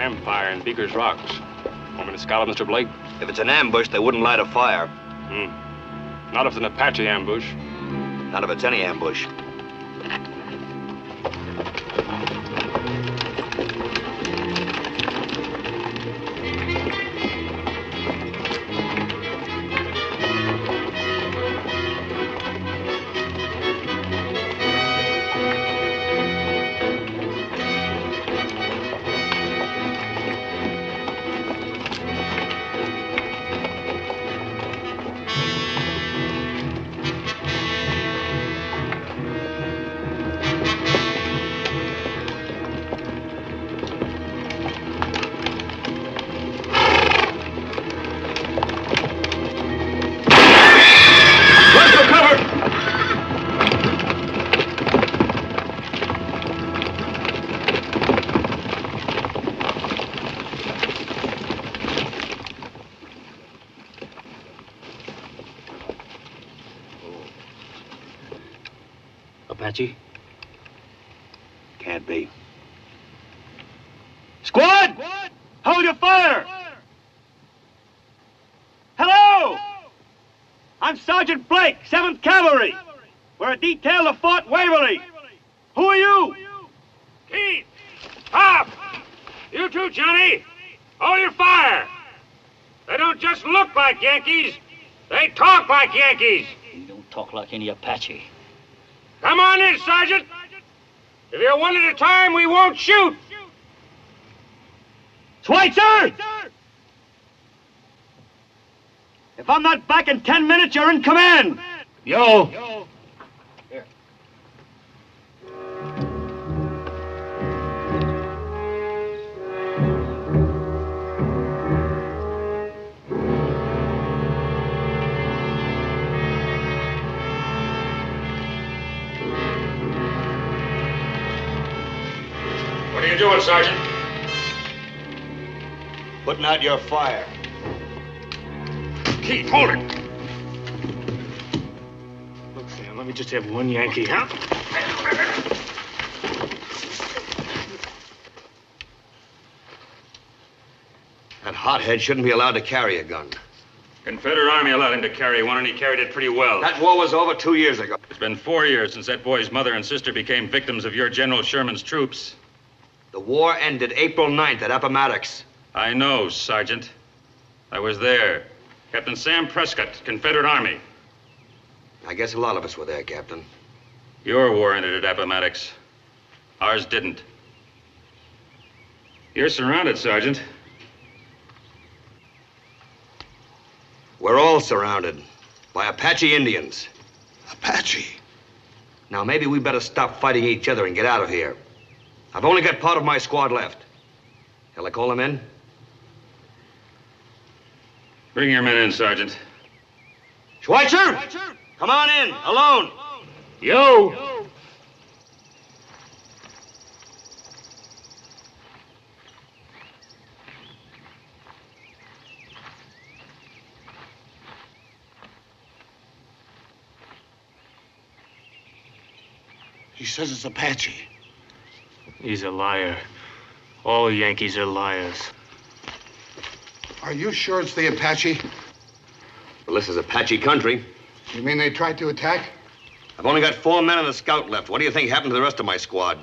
campfire in Beaker's Rocks. Want me to scout it, Mr. Blake? If it's an ambush, they wouldn't light a fire. Not if it's an Apache ambush. Not if it's any ambush. Apache? Can't be. Squad! Hold your fire! Hello! I'm Sergeant Blake, 7th Cavalry. We're a detail of Fort Waverly. Who are you? Keith! Pop! You too, Johnny! Hold your fire! They don't just look like Yankees, they talk like Yankees! You don't talk like any Apache. Come on in, Sergeant! If you're one at a time, we won't shoot! Schweitzer! If I'm not back in 10 minutes, you're in command. Yo! Here. What are you doing, Sergeant? Putting out your fire. Keith, hold it! Look, Sam, let me just have one Yankee, huh? That hothead shouldn't be allowed to carry a gun. Confederate Army allowed him to carry one, and he carried it pretty well. That war was over 2 years ago. It's been 4 years since that boy's mother and sister became victims of your General Sherman's troops. The war ended April 9th at Appomattox. I know, Sergeant. I was there. Captain Sam Prescott, Confederate Army. I guess a lot of us were there, Captain. Your war ended at Appomattox. Ours didn't. You're surrounded, Sergeant. We're all surrounded by Apache Indians. Apache? Now, maybe we better stop fighting each other and get out of here. I've only got part of my squad left. Shall I call them in? Bring your men in, Sergeant. Schweitzer! Come on in, alone. Yo! He says it's Apache. He's a liar. All Yankees are liars. Are you sure it's the Apache? Well, this is Apache country. You mean they tried to attack? I've only got 4 men and a scout left. What do you think happened to the rest of my squad?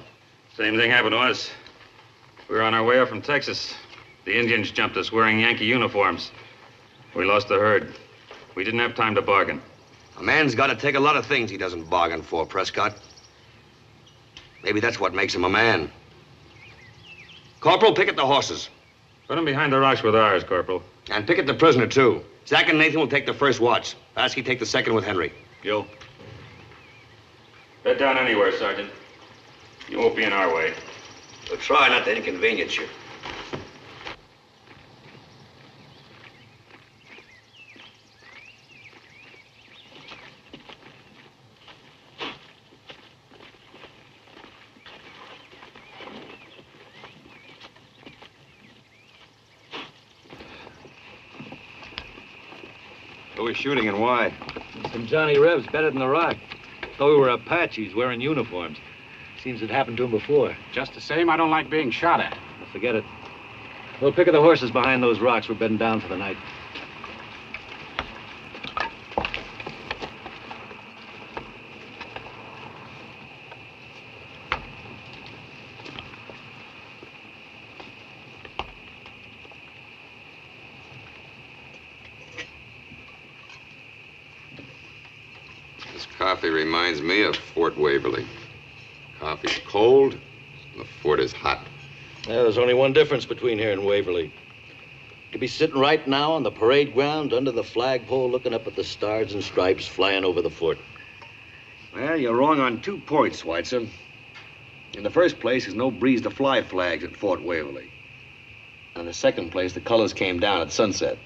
Same thing happened to us. We were on our way up from Texas. The Indians jumped us wearing Yankee uniforms. We lost the herd. We didn't have time to bargain. A man's got to take a lot of things he doesn't bargain for, Prescott. Maybe that's what makes him a man. Corporal, picket the horses. Put them behind the rocks with ours, Corporal. And picket the prisoner, too. Zach and Nathan will take the first watch. Lasky take the second with Henry. Yo. Bed down anywhere, Sergeant. You won't be in our way. We'll try not to inconvenience you. Who was shooting and why? Some Johnny Rebs better than the rock. Thought we were Apaches wearing uniforms. Seems it happened to him before. Just the same, I don't like being shot at. Forget it. We'll pick up the horses behind those rocks. We're bedding down for the night. This coffee reminds me of Fort Waverly. Coffee's cold, and the fort is hot. Yeah, there's only one difference between here and Waverly. You could be sitting right now on the parade ground under the flagpole looking up at the stars and stripes flying over the fort. Well, you're wrong on 2 points, Schweitzer. In the first place, there's no breeze to fly flags at Fort Waverly. And in the second place, the colors came down at sunset.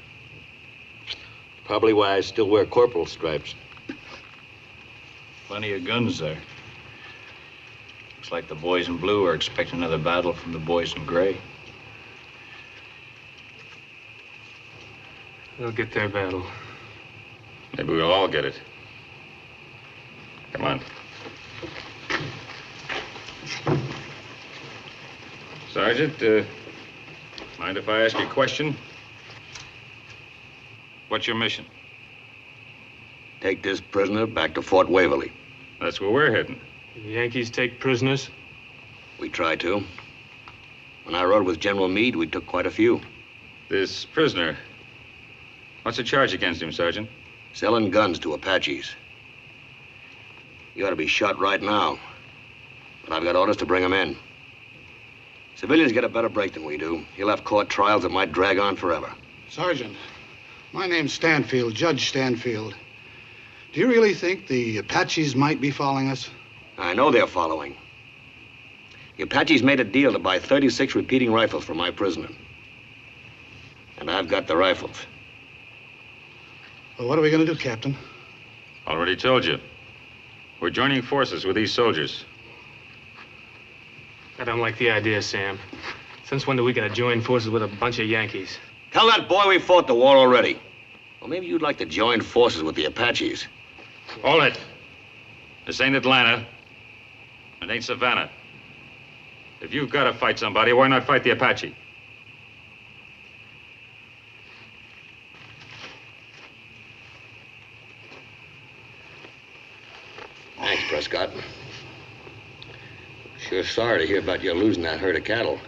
Probably why I still wear corporal stripes. Plenty of guns there. Looks like the boys in blue are expecting another battle from the boys in gray. They'll get their battle. Maybe we'll all get it. Come on. Sergeant, mind if I ask you a question? What's your mission? Take this prisoner back to Fort Waverly. That's where we're heading. The Yankees take prisoners? We try to. When I rode with General Meade, we took quite a few. This prisoner, what's the charge against him, Sergeant? Selling guns to Apaches. You ought to be shot right now. But I've got orders to bring him in. Civilians get a better break than we do. He'll have court trials that might drag on forever. Sergeant, my name's Stanfield, Judge Stanfield. Do you really think the Apaches might be following us? I know they're following. The Apaches made a deal to buy 36 repeating rifles for my prisoner. And I've got the rifles. Well, what are we going to do, Captain? Already told you. We're joining forces with these soldiers. I don't like the idea, Sam. Since when are we gonna join forces with a bunch of Yankees? Tell that boy we fought the war already. Well, maybe you'd like to join forces with the Apaches. Hold it. This ain't Atlanta. It ain't Savannah. If you've got to fight somebody, why not fight the Apache? Thanks, Prescott. Sure sorry to hear about you losing that herd of cattle.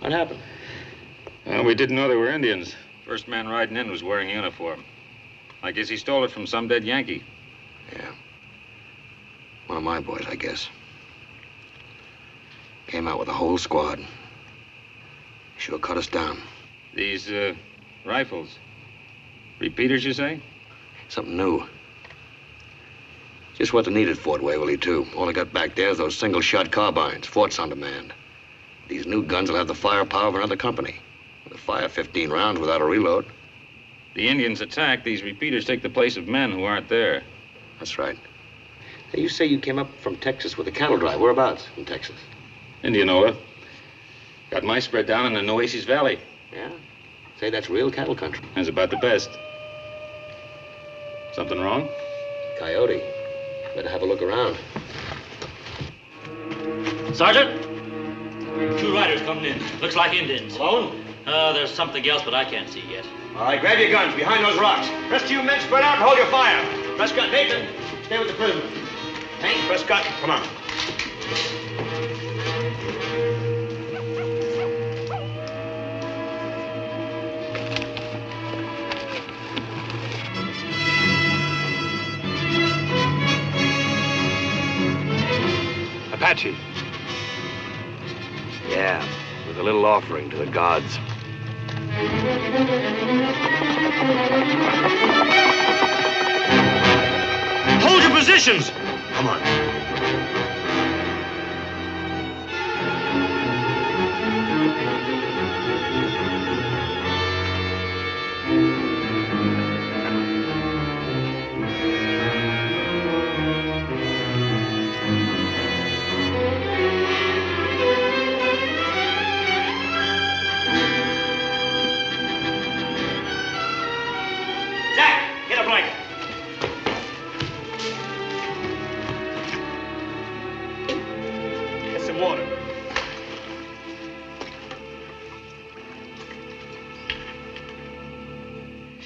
What happened? Well, we didn't know they were Indians. First man riding in was wearing a uniform. I guess he stole it from some dead Yankee. Yeah. One of my boys, I guess. Came out with a whole squad. Sure cut us down. These, rifles. Repeaters, you say? Something new. Just what they needed at Fort Waverly, too. All I got back there is those single-shot carbines. Fort's on demand. These new guns will have the firepower of another company. They'll fire 15 rounds without a reload. The Indians attack. These repeaters take the place of men who aren't there. That's right. Hey, you say you came up from Texas with a cattle drive. Whereabouts in Texas? Indianola. Got my spread down in the Nueces Valley. Yeah? Say that's real cattle country. That's about the best. Something wrong? Coyote. Better have a look around. Sergeant? 2 riders coming in. Looks like Indians. Alone? There's something else, but I can't see yet. All right, grab your guns behind those rocks. Rest of you men spread out and hold your fire. Prescott, Nathan, stay with the prisoner. Hank, Prescott, come on. Apache. Yeah, with a little offering to the gods. Hold your positions! Come on.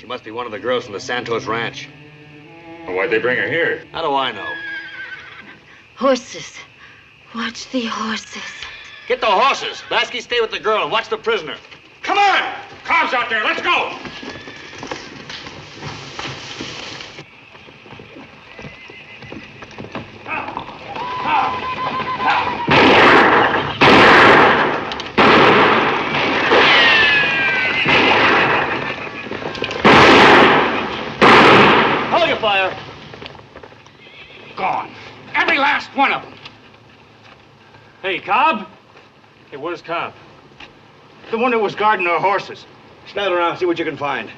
must be one of the girls from the Santos Ranch. Well, why'd they bring her here? How do I know? Horses. Watch the horses. Get the horses. Lasky, stay with the girl and watch the prisoner. Come on! Cobb's out there. Let's go! Hold your fire. Gone. Every last one of them. Hey, Cobb? Hey, where's Cobb? The one that was guarding our horses. Snout around, see what you can find.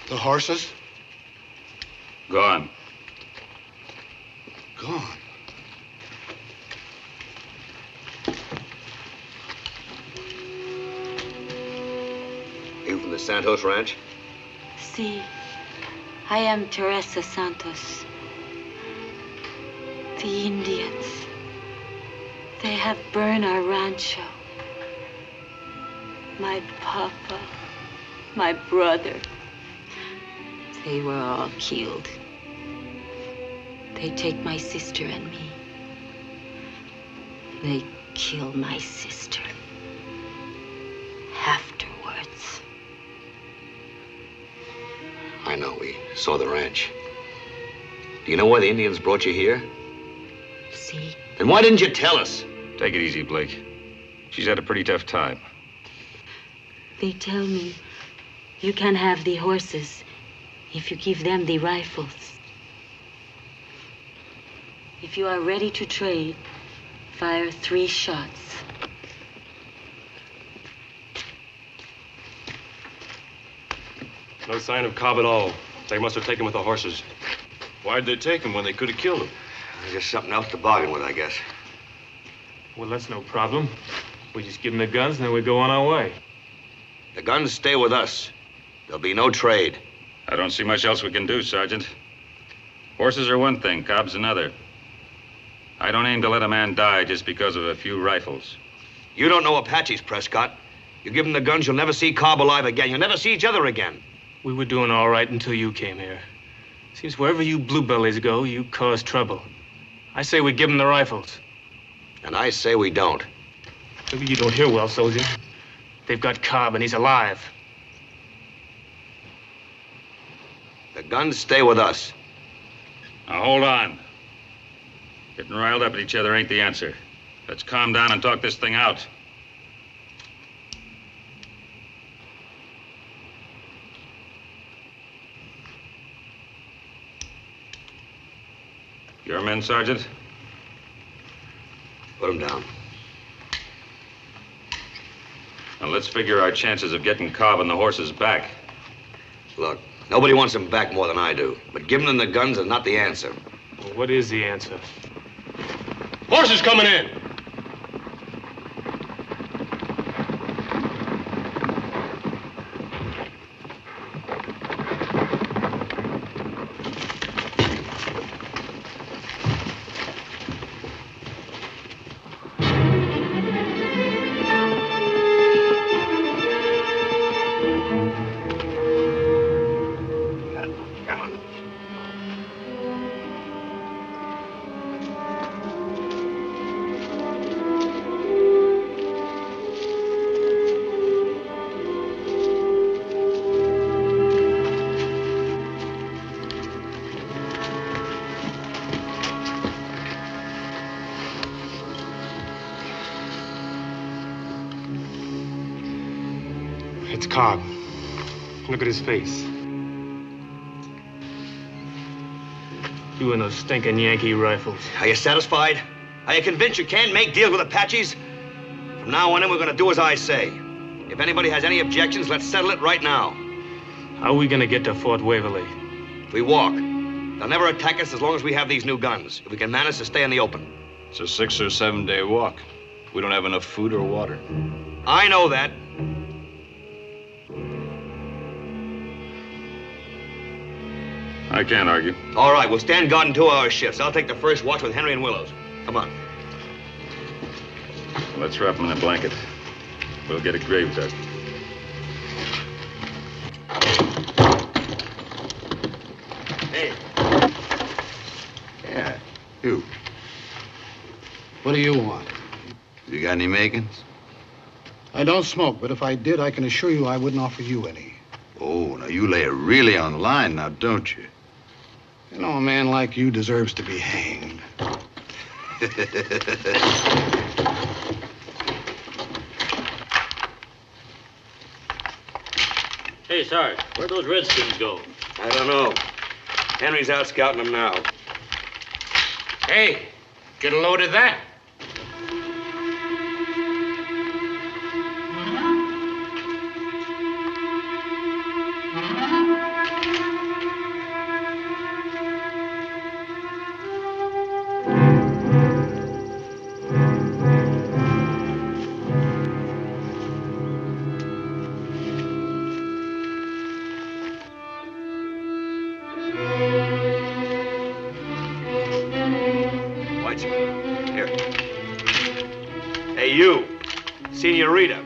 The horses? Gone. Gone. You from the Santos Ranch? See, I am Teresa Santos. The Indians. They have burned our rancho. My papa, my brother. They were all killed. They take my sister and me. They kill my sister. Afterwards. I know, we saw the ranch. Do you know why the Indians brought you here? See? Then why didn't you tell us? Take it easy, Blake. She's had a pretty tough time. They tell me you can have the horses if you give them the rifles. If you are ready to trade, fire 3 shots. No sign of Cobb at all. They must have taken him with the horses. Why'd they take him when they could have killed him? There's just something else to bargain with, I guess. Well, that's no problem. We just give them the guns and then we go on our way. The guns stay with us. There'll be no trade. I don't see much else we can do, Sergeant. Horses are one thing, Cobb's another. I don't aim to let a man die just because of a few rifles. You don't know Apaches, Prescott. You give them the guns, you'll never see Cobb alive again. You'll never see each other again. We were doing all right until you came here. Seems wherever you bluebellies go, you cause trouble. I say we give them the rifles. And I say we don't. Maybe you don't hear well, soldier. They've got Cobb and he's alive. The guns stay with us. Now, hold on. Getting riled up at each other ain't the answer. Let's calm down and talk this thing out. Your men, Sergeant? Put them down. Now, let's figure our chances of getting Cobb and the horses back. Look, nobody wants them back more than I do. But giving them the guns is not the answer. Well, what is the answer? Horses coming in! It's Cobb. Look at his face. You and those stinking Yankee rifles. Are you satisfied? Are you convinced you can't make deals with Apaches? From now on in, we're gonna do as I say. If anybody has any objections, let's settle it right now. How are we gonna get to Fort Waverly? We walk. They'll never attack us as long as we have these new guns, if we can manage to stay in the open. It's a 6 or 7 day walk. We don't have enough food or water. I know that. I can't argue. All right, we'll stand guard in 2-hour shifts. I'll take the first watch with Henry and Willows. Come on. Let's wrap him in a blanket. We'll get a grave dug. Hey. Yeah, you. What do you want? You got any makings? I don't smoke, but if I did, I can assure you I wouldn't offer you any. Oh, now you lay it really on the line now, don't you? You know, a man like you deserves to be hanged. Hey, Sarge, where'd those Redskins go? I don't know. Henry's out scouting them now. Hey, get a load of that. Senorita.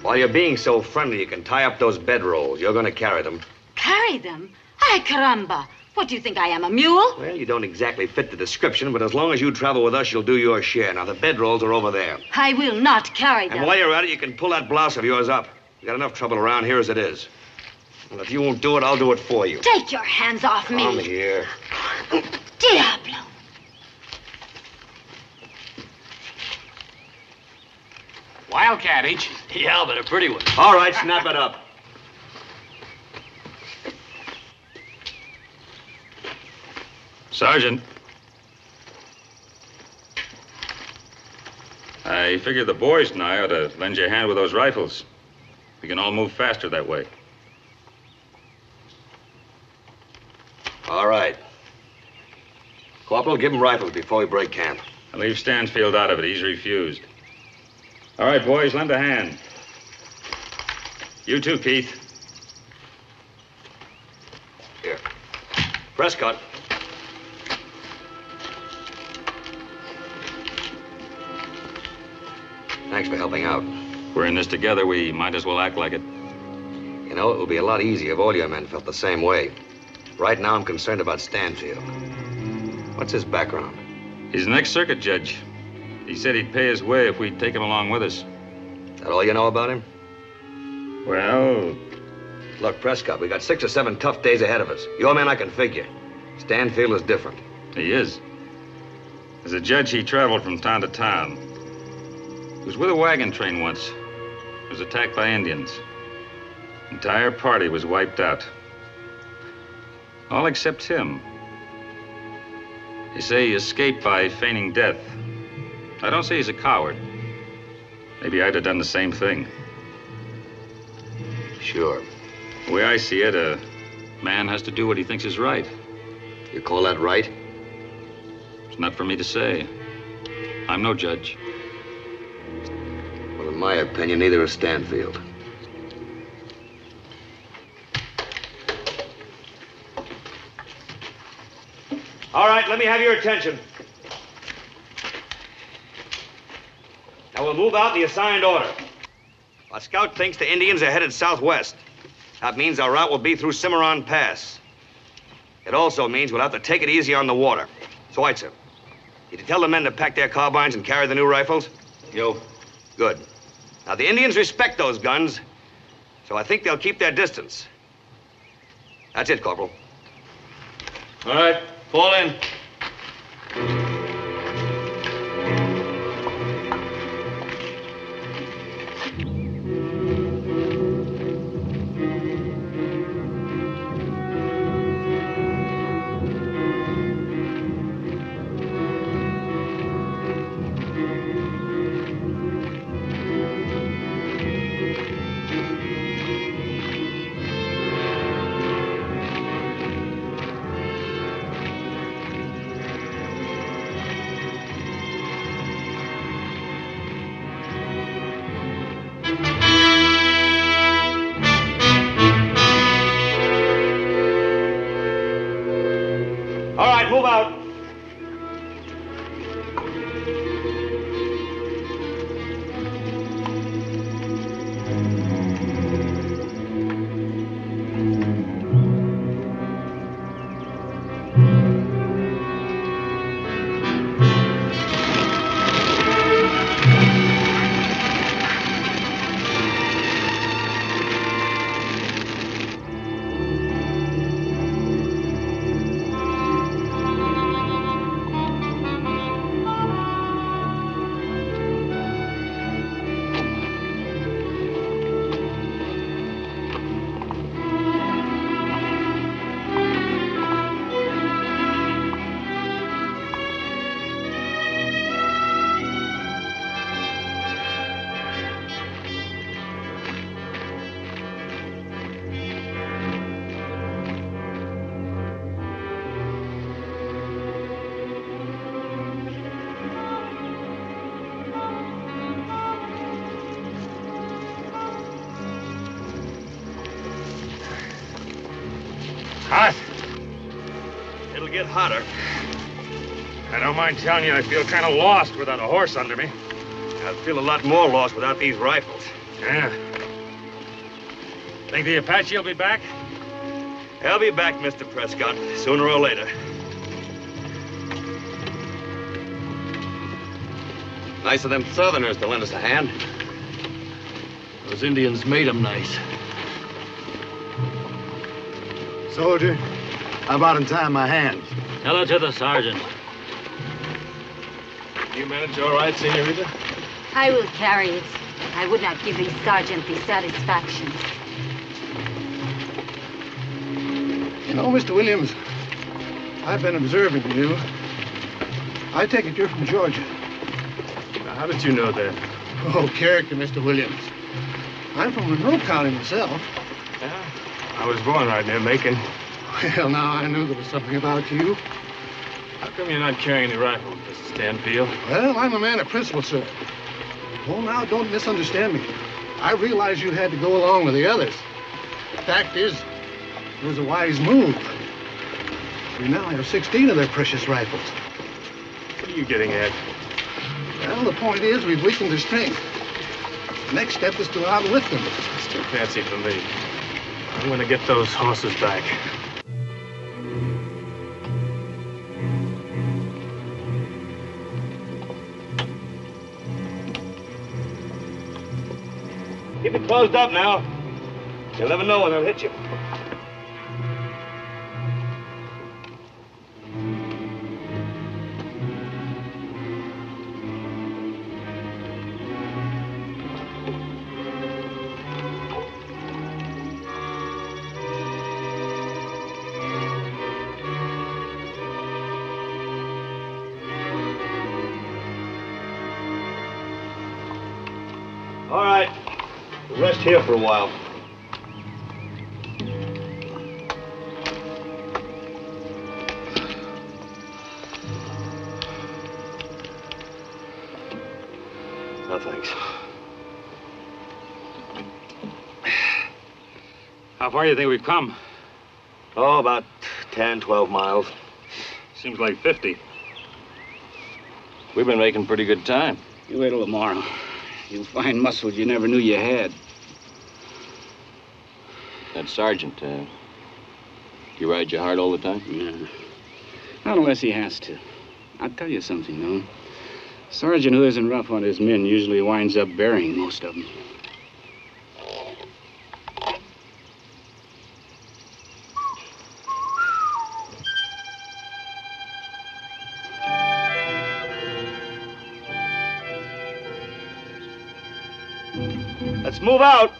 While you're being so friendly, you can tie up those bedrolls. You're going to carry them. Carry them? Ay, caramba. What do you think I am, a mule? Well, you don't exactly fit the description, but as long as you travel with us, you'll do your share. Now, the bedrolls are over there. I will not carry them. And while you're at it, you can pull that blouse of yours up. You got enough trouble around here as it is. Well, if you won't do it, I'll do it for you. Take your hands off me. Come here. Diablo. Wildcat, ain't you? Yeah, but a pretty one. All right, snap it up. Sergeant. I figure the boys and I ought to lend you a hand with those rifles. We can all move faster that way. All right. Corporal, give him rifles before we break camp. I'll leave Stansfield out of it. He's refused. All right, boys, lend a hand. You too, Keith. Here. Prescott. Thanks for helping out. We're in this together. We might as well act like it. You know, it would be a lot easier if all your men felt the same way. Right now, I'm concerned about Stanfield. What's his background? He's an ex-circuit judge. He said he'd pay his way if we'd take him along with us. Is that all you know about him? Well... Look, Prescott, we got 6 or 7 tough days ahead of us. Your man I can figure. Stanfield is different. He is. As a judge, he traveled from town to town. He was with a wagon train once. He was attacked by Indians. The entire party was wiped out. All except him. They say he escaped by feigning death. I don't say he's a coward. Maybe I'd have done the same thing. Sure. The way I see it, a man has to do what he thinks is right. You call that right? It's not for me to say. I'm no judge. Well, in my opinion, neither is Stanfield. All right, let me have your attention. Now, we'll move out in the assigned order. Our scout thinks the Indians are headed southwest. That means our route will be through Cimarron Pass. It also means we'll have to take it easy on the water. Schweitzer, did you tell the men to pack their carbines and carry the new rifles? Yo. Good. Now, the Indians respect those guns, so I think they'll keep their distance. That's it, Corporal. All right, fall in. Hot? It'll get hotter. I don't mind telling you, I feel kind of lost without a horse under me. I'd feel a lot more lost without these rifles. Yeah. Think the Apache will be back? He'll be back, Mr. Prescott, sooner or later. Nice of them Southerners to lend us a hand. Those Indians made them nice. Soldier, how about untying my hands? Tell it to the sergeant. You manage all right, senorita? I will carry it. I would not give the sergeant the satisfaction. You know, Mr. Williams, I've been observing you. I take it you're from Georgia. Now, how did you know that? Oh, character, Mr. Williams. I'm from Monroe County myself. Yeah, I was born right near Macon. Well, now I knew there was something about you. How come you're not carrying the rifle, Mr. Stanfield? Well, I'm a man of principle, sir. Oh, now, don't misunderstand me. I realize you had to go along with the others. The fact is, it was a wise move. We now have 16 of their precious rifles. What are you getting at? Well, the point is, we've weakened their strength. The next step is to outwit them. It's too fancy for me. I'm gonna get those horses back. Keep it closed up now. You'll never know when they'll hit you. All right. We'll rest here for a while. No, thanks. How far do you think we've come? Oh, about 10, 12 miles. Seems like 50. We've been making pretty good time. You wait till tomorrow. You'll find muscles you never knew you had. That sergeant, he rides you hard all the time? Yeah. Not unless he has to. I'll tell you something, though. Sergeant who isn't rough on his men usually winds up burying most of them. Let's move out.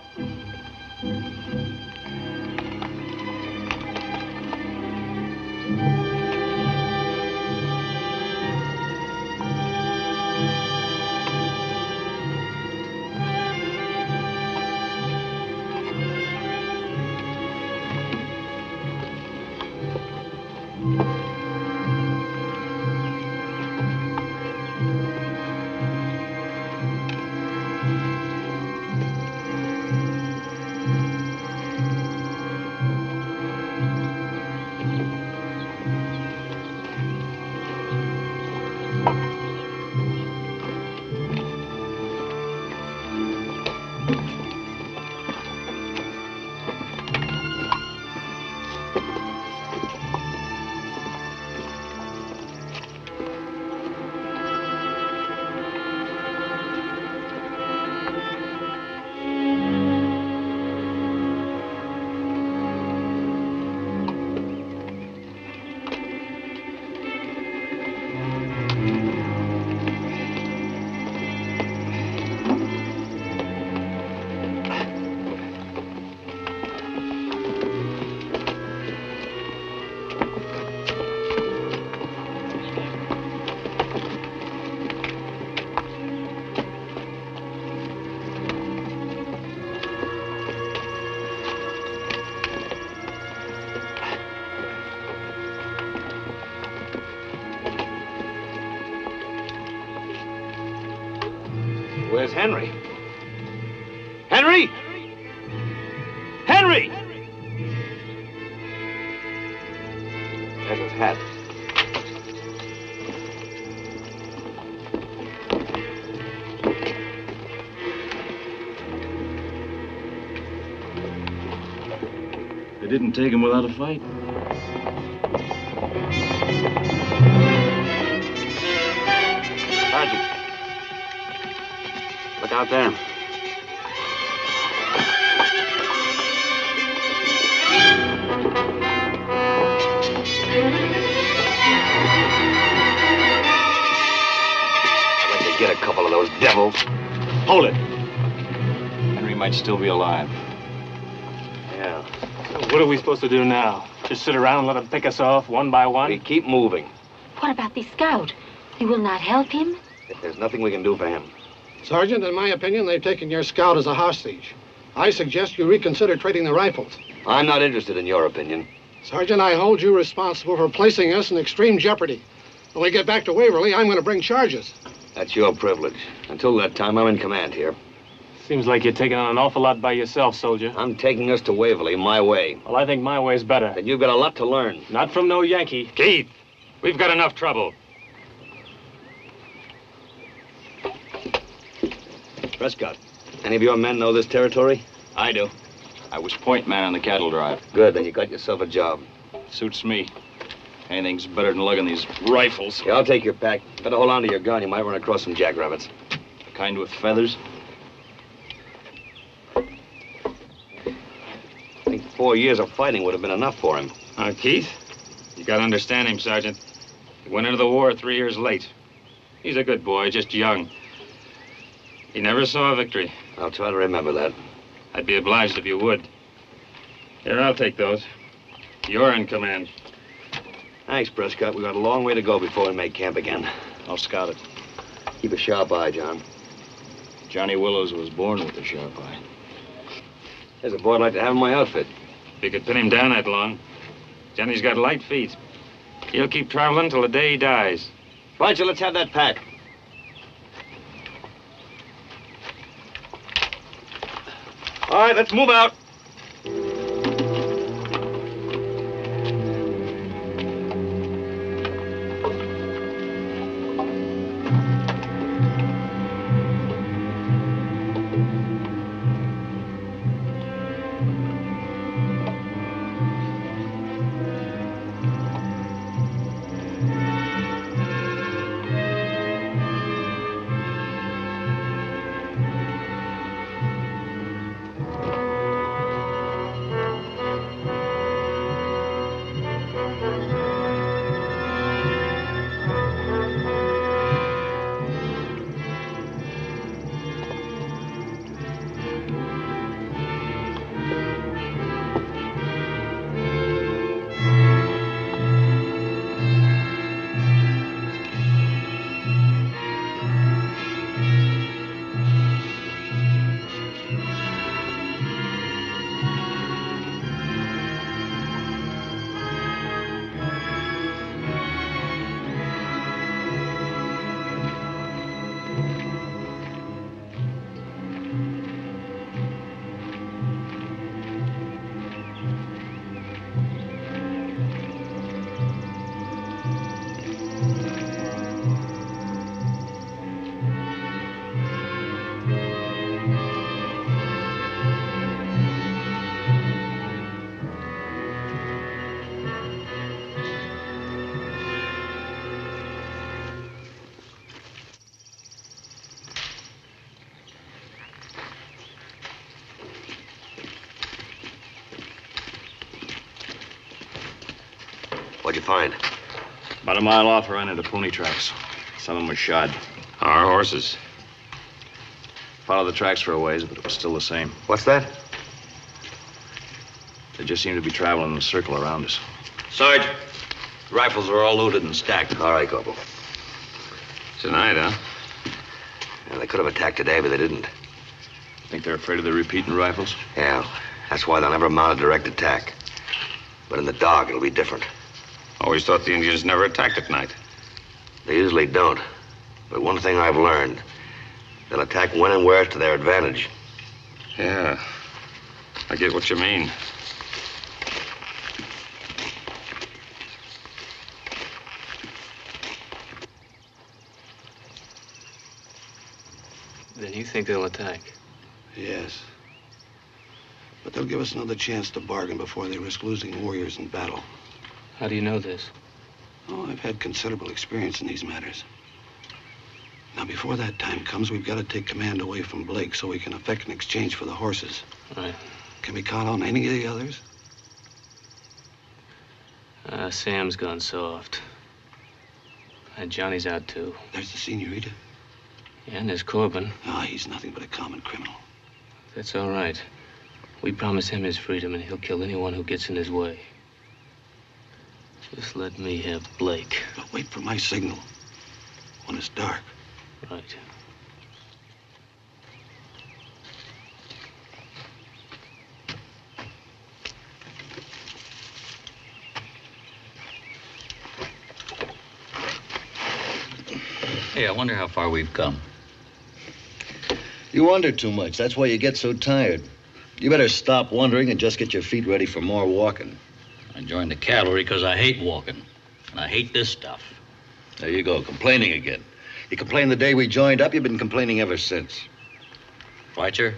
Where's Henry? Henry! Henry! didn't take him without a fight. Sergeant. Look out there. I'd like to get a couple of those devils. Hold it. Henry might still be alive. Yeah. So what are we supposed to do now? Just sit around and let them pick us off one by one? We keep moving. What about the scout? You will not help him? There's nothing we can do for him. Sergeant, in my opinion, they've taken your scout as a hostage. I suggest you reconsider trading the rifles. I'm not interested in your opinion. Sergeant, I hold you responsible for placing us in extreme jeopardy. When we get back to Waverly, I'm going to bring charges. That's your privilege. Until that time, I'm in command here. Seems like you're taking on an awful lot by yourself, soldier. I'm taking us to Waverly my way. Well, I think my way's better. Then you've got a lot to learn. Not from no Yankee. Keith, we've got enough trouble. Prescott, any of your men know this territory? I do. I was point man on the cattle drive. Good, then you got yourself a job. Suits me. Anything's better than lugging these rifles. Yeah, I'll take your pack. Better hold on to your gun. You might run across some jackrabbits. The kind with feathers? I think 4 years of fighting would have been enough for him. Keith, you gotta understand him, Sergeant. He went into the war 3 years late. He's a good boy, just young. He never saw a victory. I'll try to remember that. I'd be obliged if you would. Here, I'll take those. You're in command. Thanks, Prescott. We've got a long way to go before we make camp again. I'll scout it. Keep a sharp eye, John. Johnny Willows was born with a sharp eye. There's a boy I'd like to have in my outfit. If you could pin him down that long. Johnny's got light feet. He'll keep traveling till the day he dies. Roger, let's have that pack. All right, let's move out. What'd you find? About a mile off, I ran into pony tracks. Some of them were shod. Our horses. Followed the tracks for a ways, but it was still the same. What's that? They just seemed to be traveling in a circle around us. Sarge, rifles are all loaded and stacked. All right, Corporal. Tonight, huh? Yeah, they could have attacked today, but they didn't. Think they're afraid of the repeating rifles? Yeah, that's why they'll never mount a direct attack. But in the dark, it'll be different. Always thought the Indians never attacked at night. They usually don't. But one thing I've learned, they'll attack when and where it's to their advantage. Yeah, I get what you mean. Then you think they'll attack? Yes. But they'll give us another chance to bargain before they risk losing warriors in battle. How do you know this? Oh, I've had considerable experience in these matters. Now, before that time comes, we've got to take command away from Blake so we can effect an exchange for the horses. Right. Can we count on any of the others? Sam's gone soft. And Johnny's out, too. There's the senorita. Yeah, and there's Corbin. Ah, he's nothing but a common criminal. That's all right. We promise him his freedom, and he'll kill anyone who gets in his way. Just let me have Blake. But wait for my signal. When it's dark. Right. Hey, I wonder how far we've come. You wonder too much. That's why you get so tired. You better stop wondering and just get your feet ready for more walking. I joined the cavalry because I hate walking. And I hate this stuff. There you go, complaining again. You complained the day we joined up. You've been complaining ever since. Fletcher,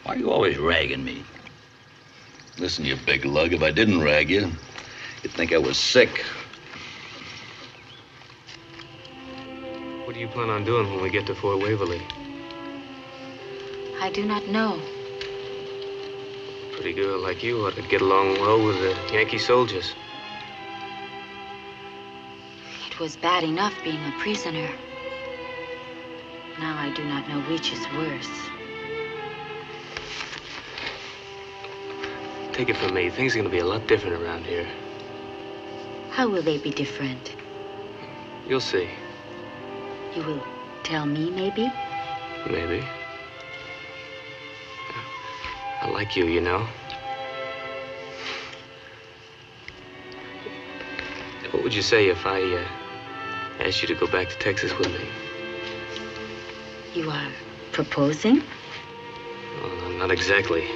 why are you always ragging me? Listen, you big lug, if I didn't rag you, you'd think I was sick. What do you plan on doing when we get to Fort Waverly? I do not know. A pretty girl like you ought to get along well with the Yankee soldiers. It was bad enough being a prisoner. Now I do not know which is worse. Take it from me, things are going to be a lot different around here. How will they be different? You'll see. You will tell me, maybe? Maybe. I like you, you know. What would you say if I asked you to go back to Texas with me? You are proposing? Well, no, not exactly.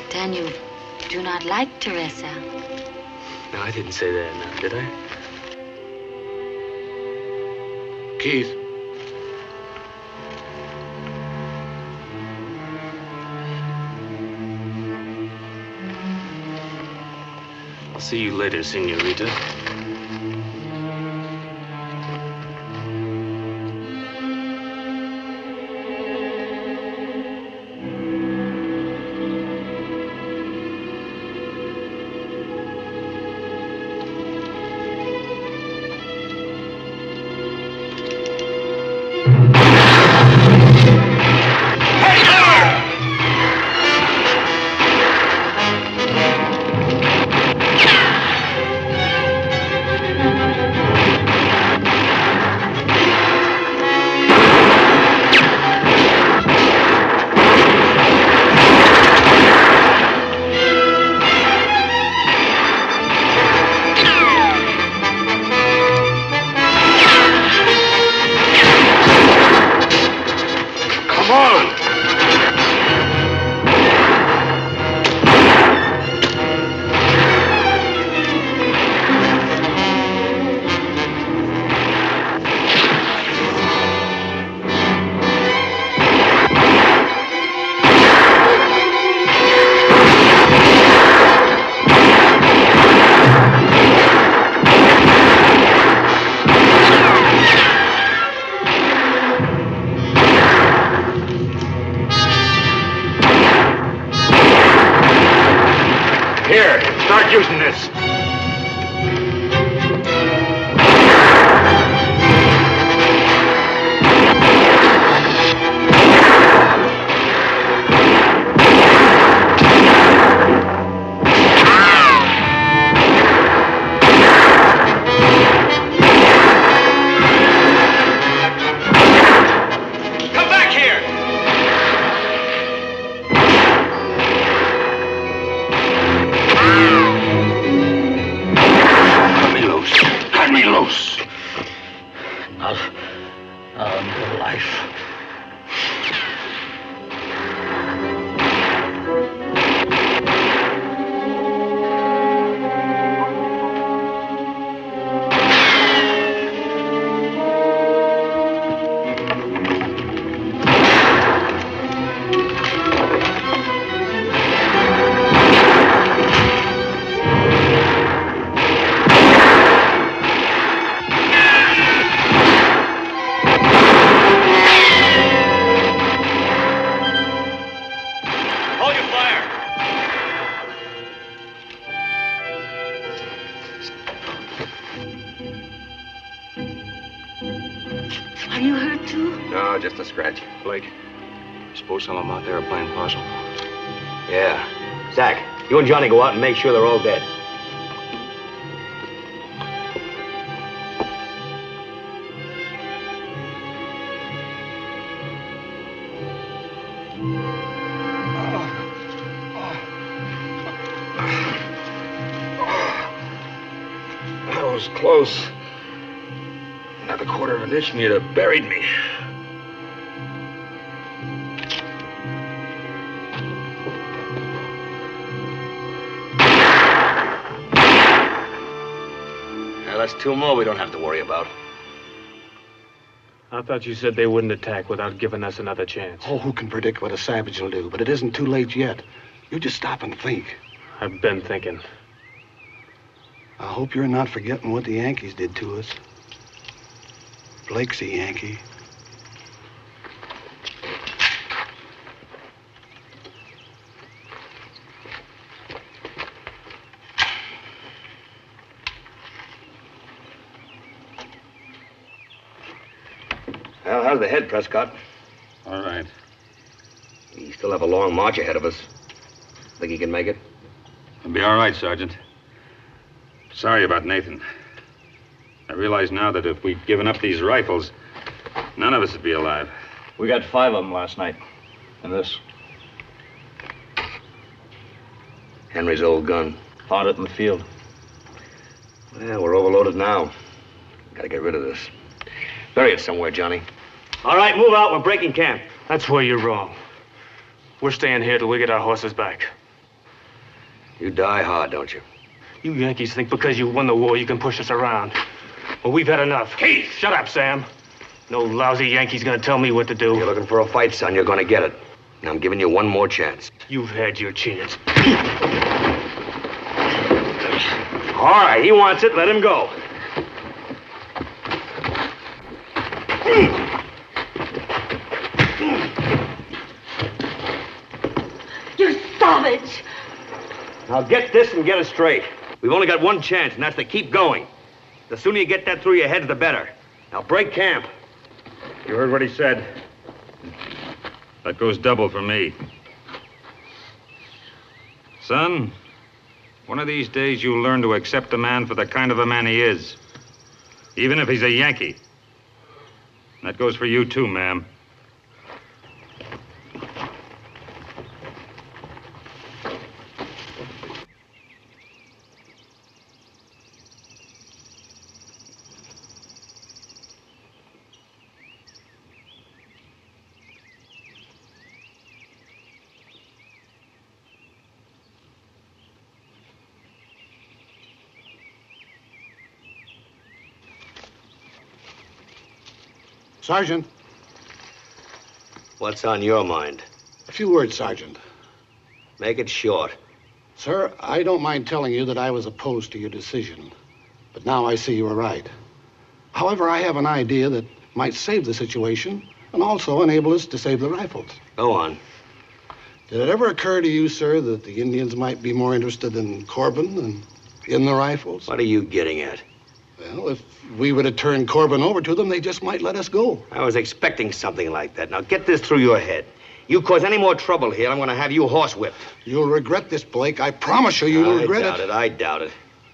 Then you do not like Teresa. No, I didn't say that, now, did I? Keith. I'll see you later, senorita. Start using this. Are you hurt too? No, just a scratch. Blake, you suppose some of them out there are playing possum? Yeah. Zach, you and Johnny go out and make sure they're all dead. That was close. Another quarter of an inch and you'd have buried me. Now, that's two more we don't have to worry about. I thought you said they wouldn't attack without giving us another chance. Oh, who can predict what a savage will do? But it isn't too late yet. You just stop and think. I've been thinking. I hope you're not forgetting what the Yankees did to us. Blake's a Yankee. Well, how's the head, Prescott? All right. We still have a long march ahead of us. Think he can make it? It'll be all right, Sergeant. Sorry about Nathan. I realize now that if we'd given up these rifles, none of us would be alive. We got 5 of them last night. And this. Henry's old gun. Found it in the field. Well, we're overloaded now. Gotta get rid of this. Bury it somewhere, Johnny. All right, move out. We're breaking camp. That's where you're wrong. We're staying here till we get our horses back. You die hard, don't you? You Yankees think because you won the war you can push us around. Well, we've had enough. Keith! Shut up, Sam. No lousy Yankee's gonna tell me what to do. You're looking for a fight, son. You're gonna get it. And I'm giving you one more chance. You've had your chance. All right, he wants it. Let him go. You savage! Now get this and get it straight. We've only got one chance, and that's to keep going. The sooner you get that through your heads, the better. Now break camp. You heard what he said. That goes double for me. Son, one of these days you'll learn to accept a man for the kind of a man he is. Even if he's a Yankee. That goes for you too, ma'am. Sergeant. What's on your mind? A few words, Sergeant. Make it short. Sir, I don't mind telling you that I was opposed to your decision. But now I see you were right. However, I have an idea that might save the situation and also enable us to save the rifles. Go on. Did it ever occur to you, sir, that the Indians might be more interested in Corbin than in the rifles? What are you getting at? Well, if we were to turn Corbin over to them, they just might let us go. I was expecting something like that. Now get this through your head. You cause any more trouble here, I'm going to have you horsewhipped. You'll regret this, Blake. I promise you, you'll regret it. I doubt it.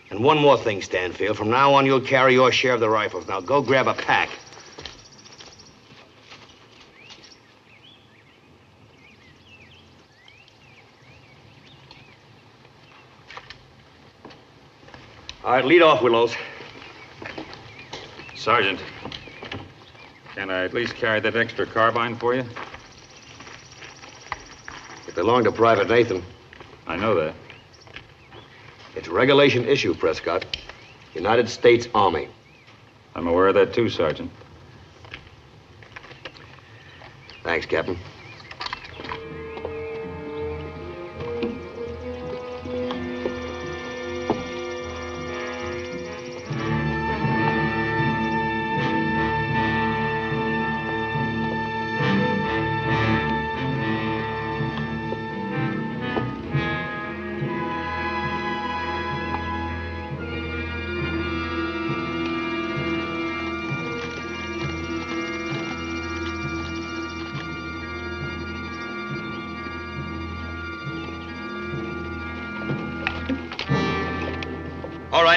And one more thing, Stanfield. From now on, you'll carry your share of the rifles. Now go grab a pack. All right, lead off, Willows. Sergeant, can I at least carry that extra carbine for you? It belonged to Private Nathan. I know that. It's a regulation issue, Prescott. United States Army. I'm aware of that too, Sergeant. Thanks, Captain.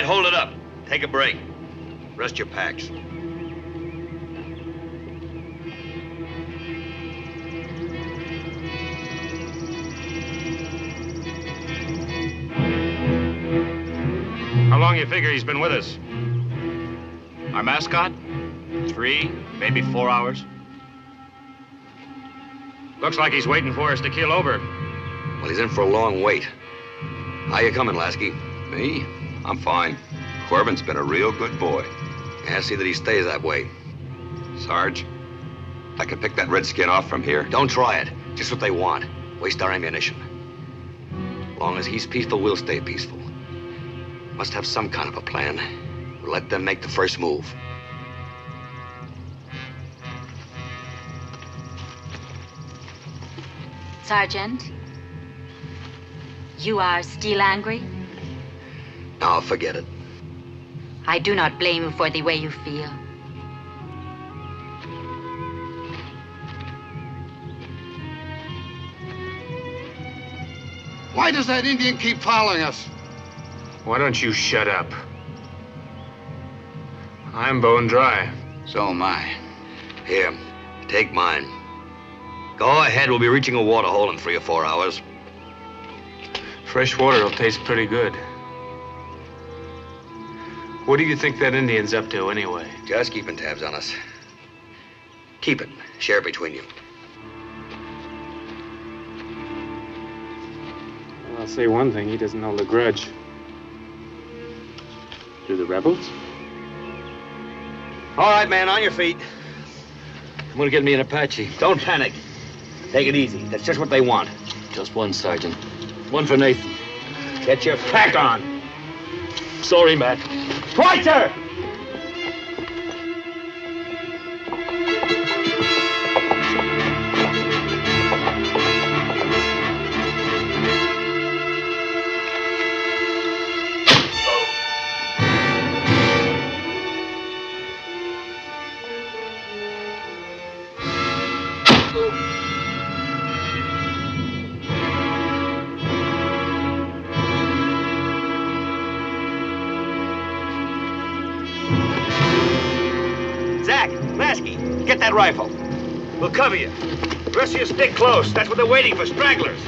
right, hold it up. Take a break. Rest your packs. How long you figure he's been with us? Our mascot? 3, maybe 4 hours. Looks like he's waiting for us to keel over. Well, he's in for a long wait. How you coming, Lasky? Me? I'm fine. Corbin's been a real good boy. Yeah, see that he stays that way. Sarge, I can pick that redskin off from here. Don't try it. Just what they want. Waste our ammunition. As long as he's peaceful, we'll stay peaceful. Must have some kind of a plan. We'll let them make the first move. Sergeant, you are still angry? Now, forget it. I do not blame you for the way you feel. Why does that Indian keep following us? Why don't you shut up? I'm bone dry. So am I. Here, take mine. Go ahead, we'll be reaching a water hole in 3 or 4 hours. Fresh water will taste pretty good. What do you think that Indian's up to, anyway? Just keeping tabs on us. Keep it. Share it between you. Well, I'll say one thing, he doesn't hold a grudge. To the rebels? All right, man, on your feet. I'm gonna get me an Apache. Don't panic. Take it easy. That's just what they want. Just one, Sergeant. One for Nathan. Get your pack on. Sorry, Matt. Schweitzer! Get that rifle. We'll cover you. The rest of you stick close. That's what they're waiting for, stragglers.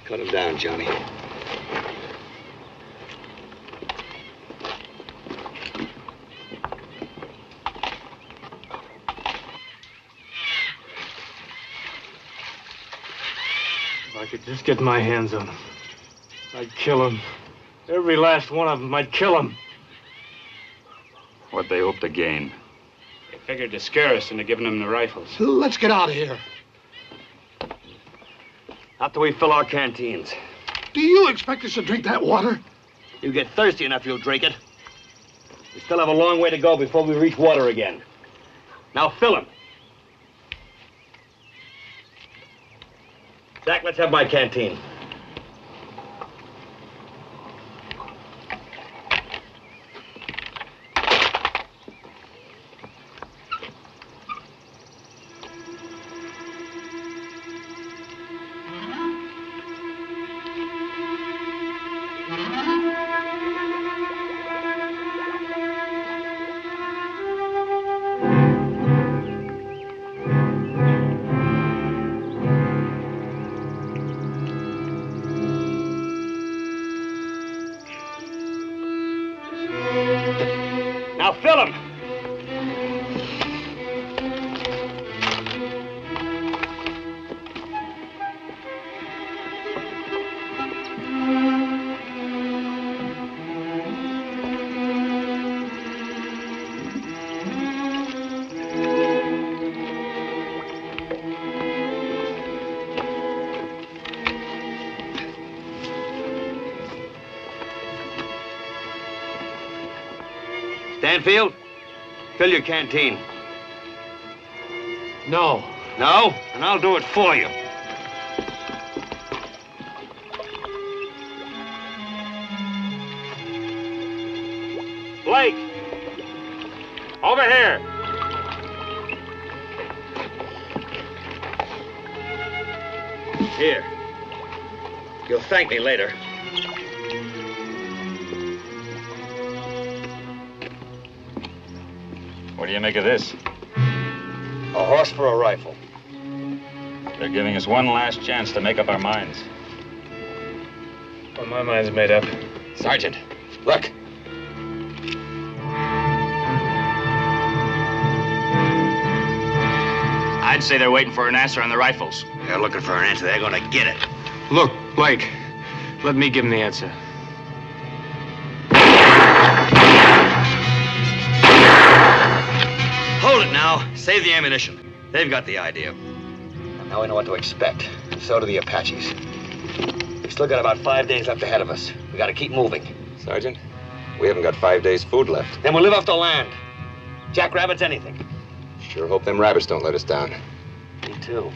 Cut him down, Johnny. If I could just get my hands on him, I'd kill him. Every last one of them, I'd kill him. What they hope to gain. They figured to scare us into giving them the rifles. Let's get out of here. After we fill our canteens. Do you expect us to drink that water? You get thirsty enough, you'll drink it. We still have a long way to go before we reach water again. Now fill them. Zach, let's have my canteen. Now fill them. Stanfield, fill your canteen. No. No? And I'll do it for you. Blake! Over here! Here. You'll thank me later. What do you make of this? A horse for a rifle. They're giving us one last chance to make up our minds. Well, my mind's made up. Sergeant, look. I'd say they're waiting for an answer on the rifles. They're looking for an answer. They're gonna get it. Look, Blake, let me give him the answer. Hold it now. Save the ammunition. They've got the idea. And now we know what to expect. So do the Apaches. We've still got about 5 days left ahead of us. We gotta keep moving. Sergeant, we haven't got 5 days' food left. Then we'll live off the land. Jackrabbits, anything. Sure hope them rabbits don't let us down. Me too.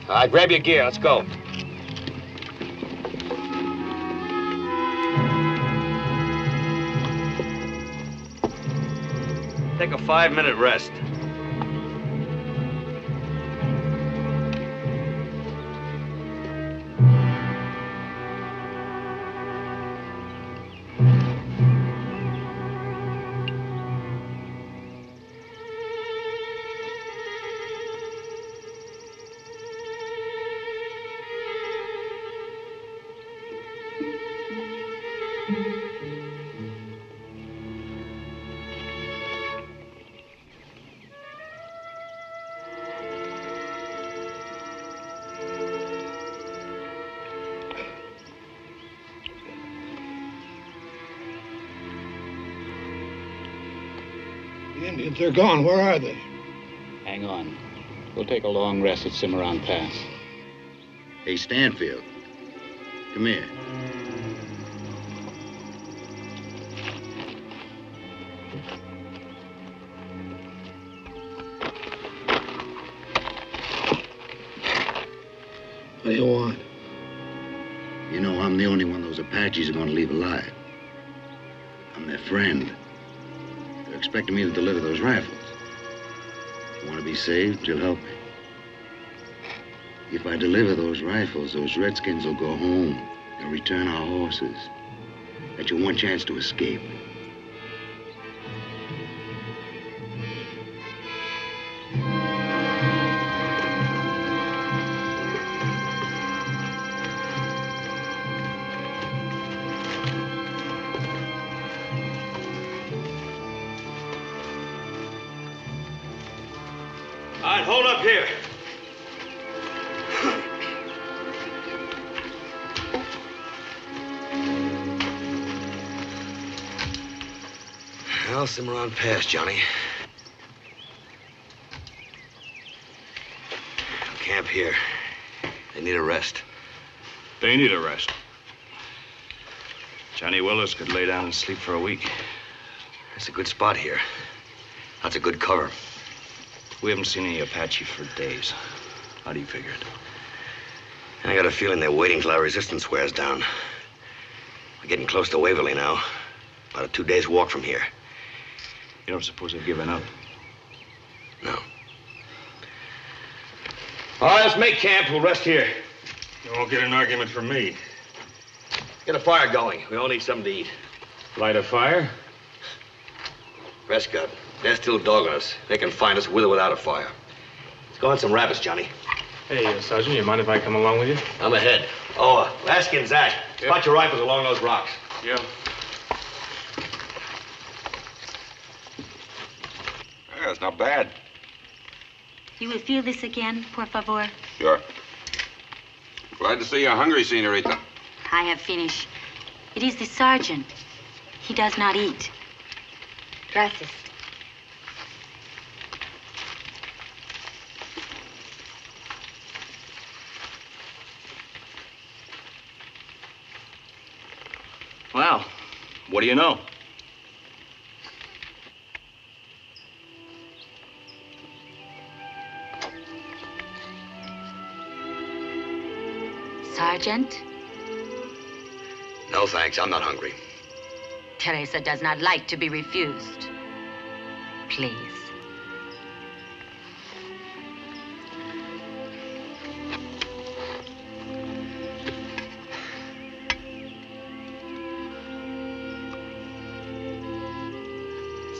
All right, grab your gear. Let's go. Take a 5-minute rest. The Indians are gone. Where are they? Hang on. We'll take a long rest at Cimarron Pass. Hey, Stanfield. Come here. What do you want? You know, I'm the only one those Apaches are going to leave alive. I'm their friend. They're expecting me to deliver those rifles. If you want to be saved, you'll help me. If I deliver those rifles, those Redskins will go home. They'll return our horses. That's your one chance to escape. All right, hold up here. Well, Cimarron Pass, Johnny. I'll camp here. They need a rest. They need a rest. Johnny Willis could lay down and sleep for a week. That's a good spot here. That's a good cover. We haven't seen any Apache for days. How do you figure it? I got a feeling they're waiting till our resistance wears down. We're getting close to Waverly now. About a 2 days walk from here. You don't suppose they've given up? No. All right, let's make camp. We'll rest here. You won't get an argument from me. Get a fire going. We all need something to eat. Light a fire? Prescott, they're still dogging us. They can find us with or without a fire. Let's go hunt some rabbits, Johnny. Hey, Sergeant, you mind if I come along with you? I'm ahead. Oh, Laskin's that. Spot your rifles along those rocks. Yeah. Yeah, it's not bad. You will feel this again, por favor? Sure. Glad to see you're hungry, Senorita. I have finished. It is the sergeant. He does not eat. Gracias. Well, what do you know? Sergeant? No, thanks. I'm not hungry. Teresa does not like to be refused. Please.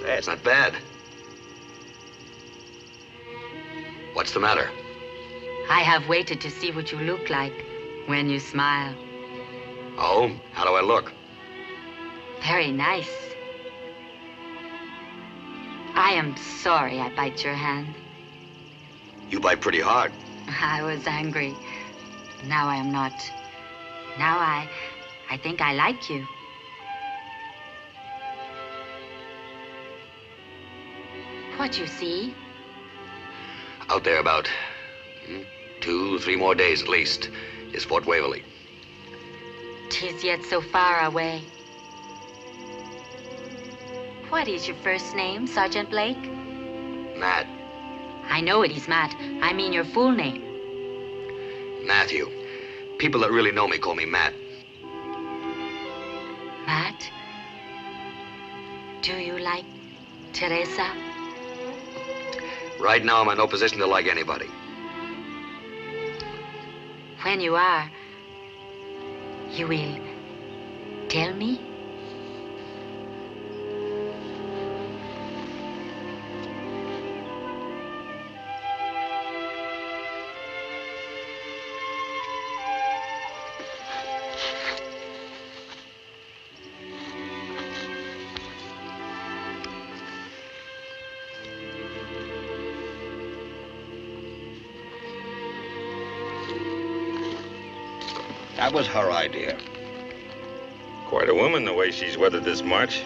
Say, it's not bad. What's the matter? I have waited to see what you look like when you smile. Oh? How do I look? Very nice. I am sorry I bite your hand. You bite pretty hard. I was angry. Now I am not. Now I think I like you. What you see? Out there about 2, 3 more days at least is Fort Waverly. 'Tis yet so far away. What is your first name, Sergeant Blake? Matt. I know it is Matt. I mean your full name. Matthew. People that really know me call me Matt. Matt? Do you like Teresa? Right now, I'm in no position to like anybody. When you are, you will tell me? That was her idea. Quite a woman, the way she's weathered this march.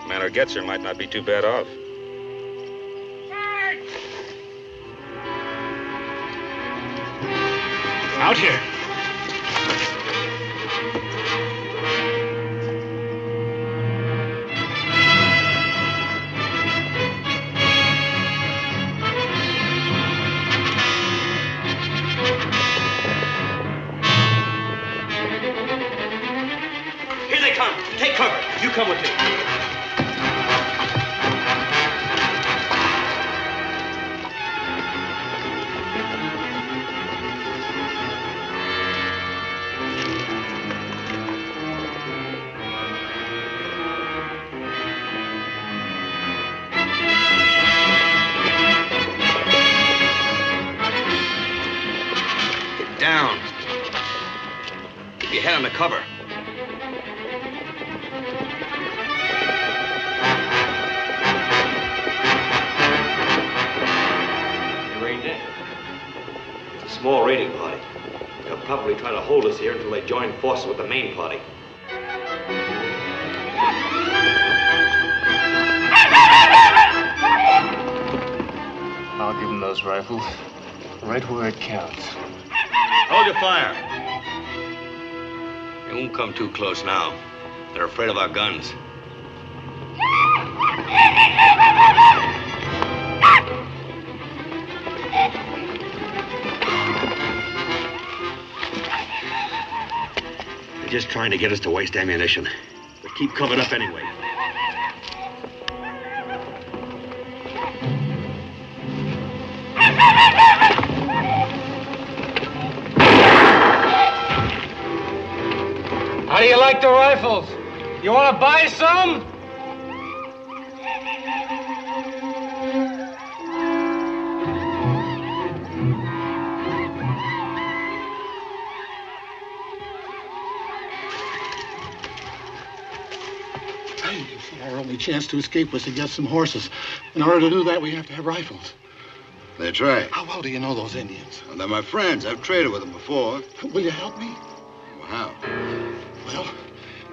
Man who gets her might not be too bad off. Out here. Here they come. Take cover. You come with me. Get down. Keep your head under cover. Small raiding party. They'll probably try to hold us here until they join forces with the main party. I'll give them those rifles right where it counts. Hold your fire. They won't come too close now. They're afraid of our guns. They're just trying to get us to waste ammunition. But keep covered up anyway. How do you like the rifles? You want to buy some? Our only chance to escape was to get some horses. In order to do that, we have to have rifles. That's right. How well do you know those Indians? Well, they're my friends. I've traded with them before. Will you help me? Well, how? Well,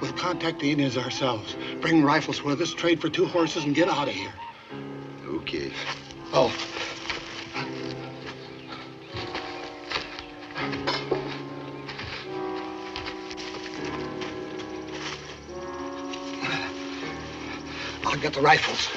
we'll contact the Indians ourselves. Bring rifles with us, trade for 2 horses, and get out of here. Okay. Oh. I'll get the rifles.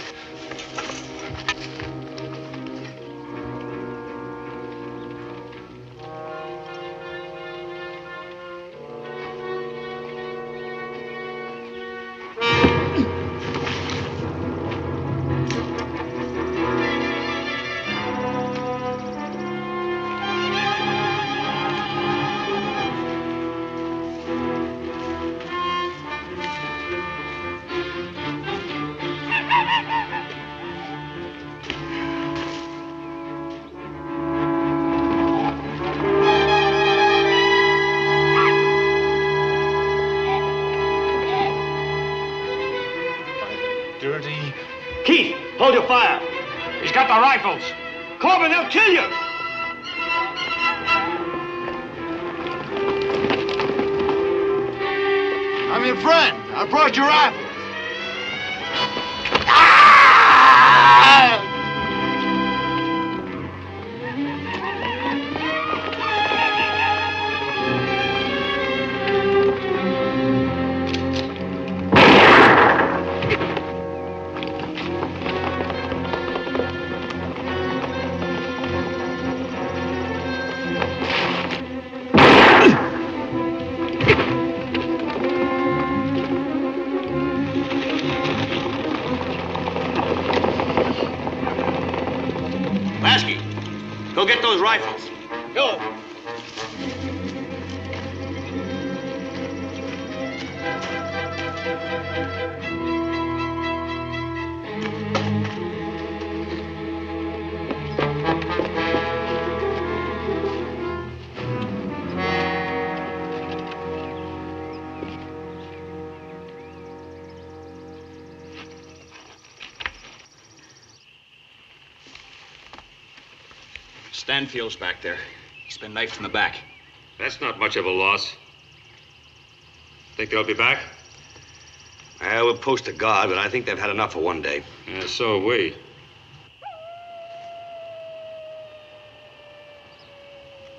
Hold your fire. He's got the rifles. Corbin, they'll kill you. I'm your friend. I brought your rifle. Go get those rifles. Go. Stanfield's back there. He's been knifed in the back. That's not much of a loss. Think they'll be back? We'll post a guard, but I think they've had enough for one day. Yeah, so have we.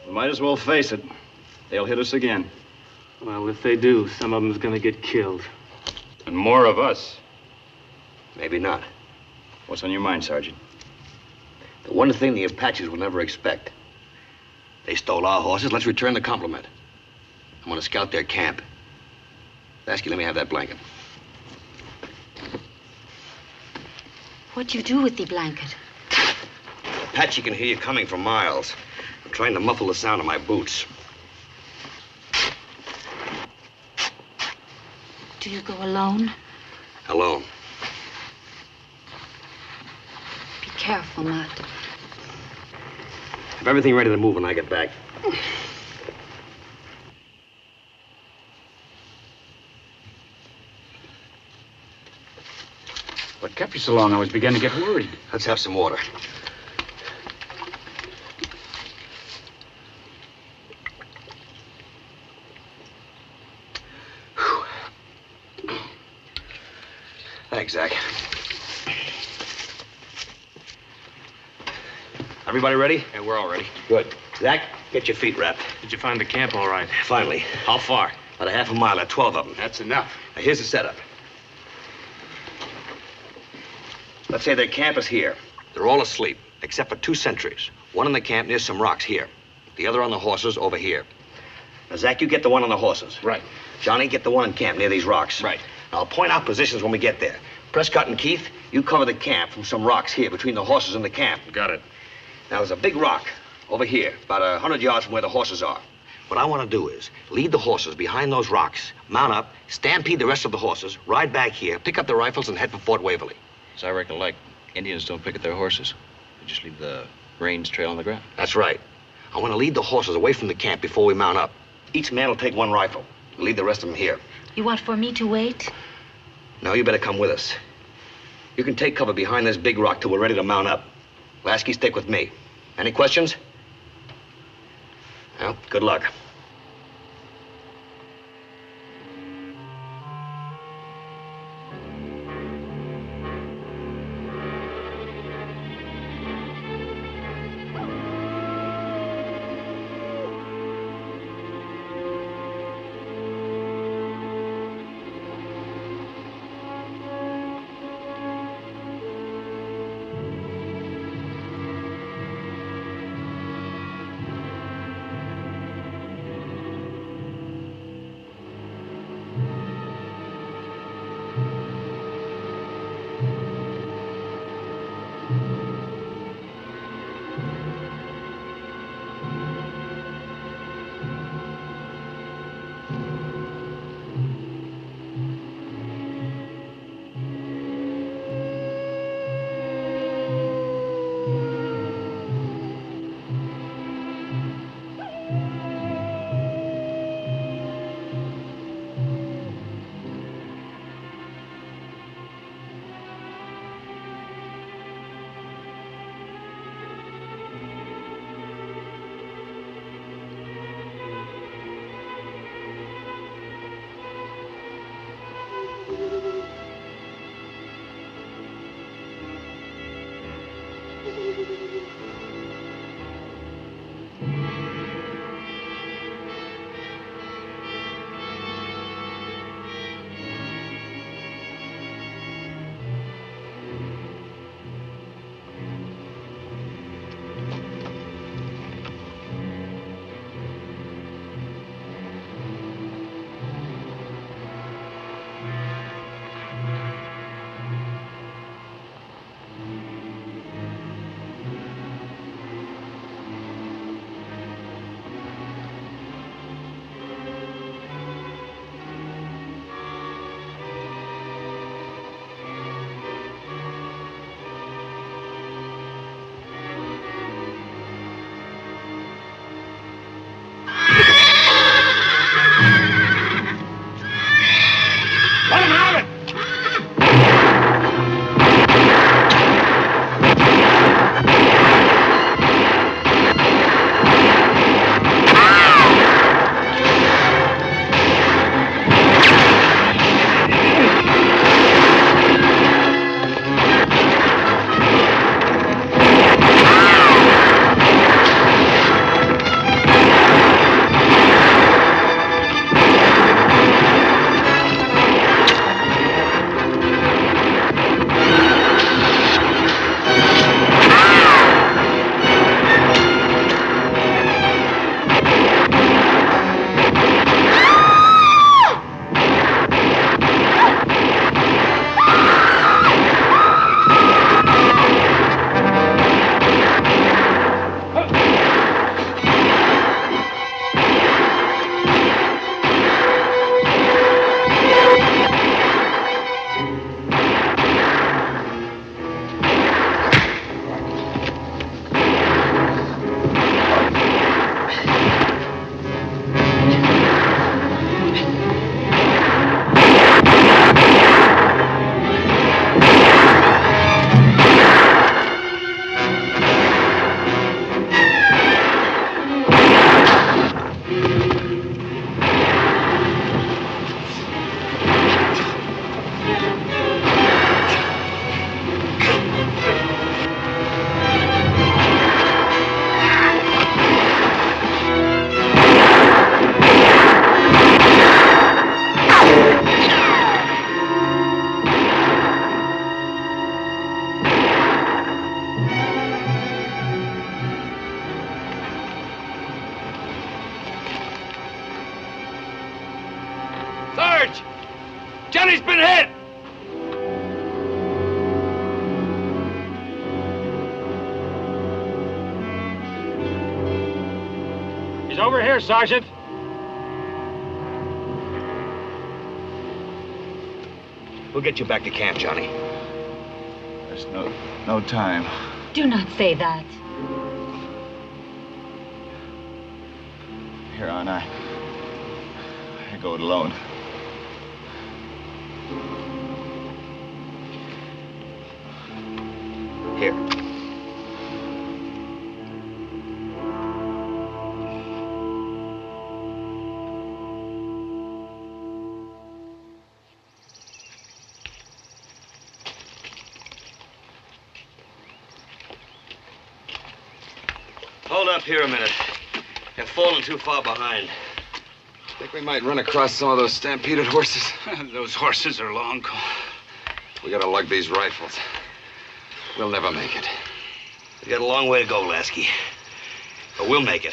We might as well face it. They'll hit us again. Well, if they do, some of them's gonna get killed. And more of us. Maybe not. What's on your mind, Sergeant? The one thing the Apaches will never expect. They stole our horses. Let's return the compliment. I'm gonna scout their camp. Lasky, let me have that blanket. What do you do with the blanket? Apache can hear you coming for miles. I'm trying to muffle the sound of my boots. Do you go alone? Alone. Be careful, Matt. Have everything ready to move when I get back. What kept you so long? I was beginning to get worried. Let's have some water. Thanks, Zach. Everybody ready? Yeah, we're all ready. Good. Zach, get your feet wrapped. Did you find the camp all right? Finally. How far? About a half a mile, 12 of them. That's enough. Now, here's the setup. Let's say their camp is here. They're all asleep, except for 2 sentries. One in the camp near some rocks here. The other on the horses over here. Now, Zach, you get the one on the horses. Right. Johnny, get the one in camp near these rocks. Right. Now, I'll point out positions when we get there. Prescott and Keith, you cover the camp from some rocks here between the horses and the camp. Got it. Now, there's a big rock over here, about 100 yards from where the horses are. What I want to do is lead the horses behind those rocks, mount up, stampede the rest of the horses, ride back here, pick up the rifles, and head for Fort Waverly. As I recollect, Indians don't pick at their horses. They just leave the reins trail on the ground. That's right. I want to lead the horses away from the camp before we mount up. Each man will take 1 rifle. Leave the rest of them here. You want for me to wait? No, you better come with us. You can take cover behind this big rock till we're ready to mount up. Lasky, stick with me. Any questions? Well, good luck. Sarge! Johnny's been hit! He's over here, Sergeant. We'll get you back to camp, Johnny. There's no time. Do not say that. Here on, I go it alone. Here. Hold up here a minute. They've fallen too far behind. Think we might run across some of those stampeded horses? Those horses are long gone. We gotta lug these rifles. We'll never make it. We got a long way to go, Lasky. But we'll make it.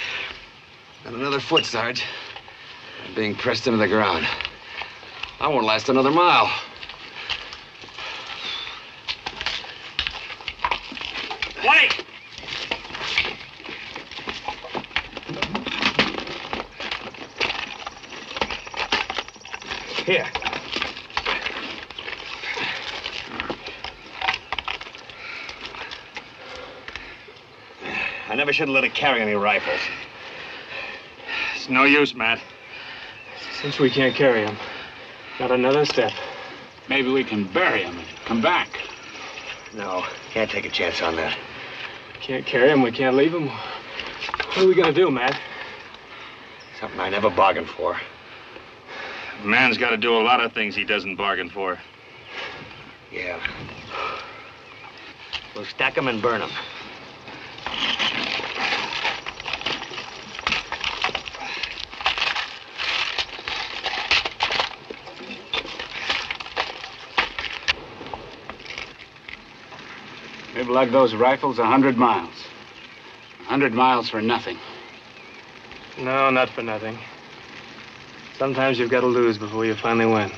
Not another foot, Sarge. I'm being pressed into the ground. I won't last another mile. Wait! Here. I never should have let it carry any rifles. It's no use, Matt. Since we can't carry him, not another step. Maybe we can bury him and come back. No, can't take a chance on that. Can't carry him, we can't leave him. What are we gonna do, Matt? Something I never bargained for. A man's got to do a lot of things he doesn't bargain for. Yeah. We'll stack them and burn them. We've lugged those rifles 100 miles. 100 miles for nothing. No, not for nothing. Sometimes you've got to lose before you finally win.